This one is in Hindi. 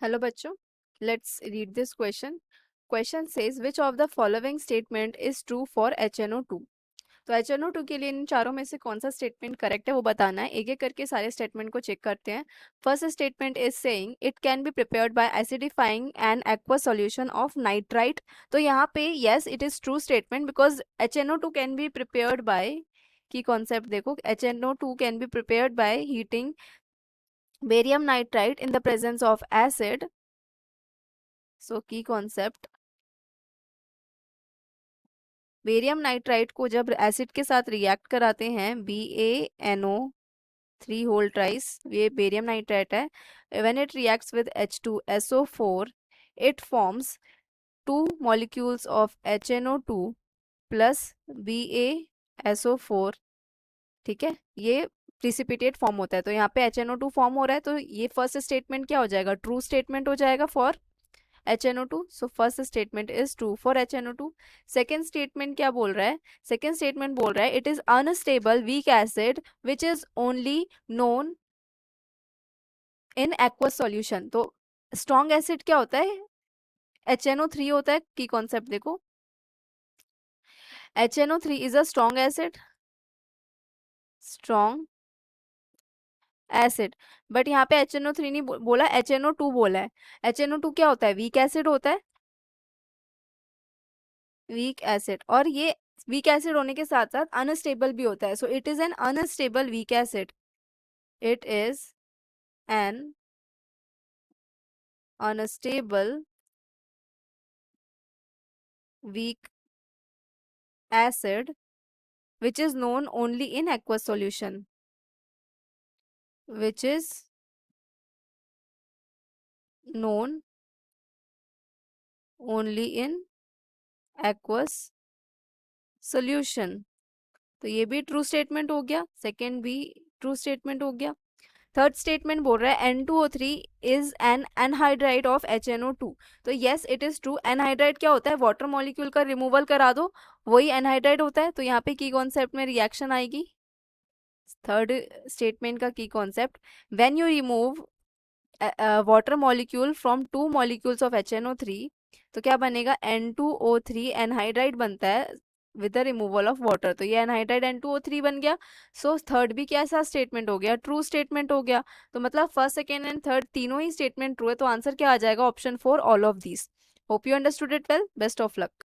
हेलो बच्चों, let's read this question. Question says which of the following statement is true for HNO2. तो HNO2 के लिए इन चारों में से कौन सा स्टेटमेंट करेक्ट है वो बताना है. एक एक करके सारे स्टेटमेंट को चेक करते हैं. First statement is saying it can be prepared by acidifying N aqua solution of nitrite. तो यहाँ पे yes it is true statement because HNO2 can be prepared by, की कॉन्सेप्ट देखो, HNO2 can be prepared by heating barium nitride in the presence of acid. सो की कॉन्सेप्ट, बेरियम नाइट्राइड को जब एसिड के साथ रिएक्ट कराते हैं, BaNO3 होल ट्राइस, ये बेरियम नाइट्राइड है. When it reacts with H2SO4 it forms two molecules of HNO2 plus BaSO4. ठीक है, ये प्रिसिपिटेट फॉर्म होता है. तो यहाँ पे HNO2 फॉर्म हो रहा है, तो ये फर्स्ट स्टेटमेंट क्या हो जाएगा, ट्रू स्टेटमेंट हो जाएगा for HNO2. So first statement is true for HNO2. Second statement क्या बोल रहा है, सेकेंड स्टेटमेंट बोल रहा है it is unstable weak acid which is only known in aqueous solution. तो स्ट्रॉन्ग एसिड क्या होता है, HNO3 होता है. की कॉन्सेप्ट देखो, HNO3 is a strong acid, strong acid. But यहाँ पे HNO3 नहीं बोला, HNO2 बोला है. HNO2 क्या होता है, वीक एसिड होता है, वीक एसिड. और ये वीक एसिड होने के साथ साथ अनस्टेबल भी होता है. So it is an unstable weak acid. It is an unstable weak acid which is known only in aqueous solution, which is known only in aqueous solution. तो ये भी ट्रू स्टेटमेंट हो गया, सेकेंड भी ट्रू स्टेटमेंट हो गया. थर्ड स्टेटमेंट बोल रहा है N2O3 is an anhydride of HNO2. तो yes it is true. Anhydride क्या होता है, वाटर मॉलिक्यूल का रिमूवल करा दो वही एनहाइड्राइड होता है. तो यहाँ पे की कॉन्सेप्ट में रिएक्शन आएगी. थर्ड स्टेटमेंट का की concept, when you remove water molecule from two molecules of HNO3 तो क्या बनेगा, N2O3 एनहाइड्राइड बनता है with the removal of water. तो ये एनहाइड्राइड N2O3 बन गया. सो थर्ड भी कैसा स्टेटमेंट हो गया, ट्रू स्टेटमेंट हो गया. तो मतलब फर्स्ट सेकेंड एंड थर्ड तीनों ही स्टेटमेंट ट्रू है. तो आंसर क्या आ जाएगा, option 4 all of these. Hope you understood it well. Best of luck.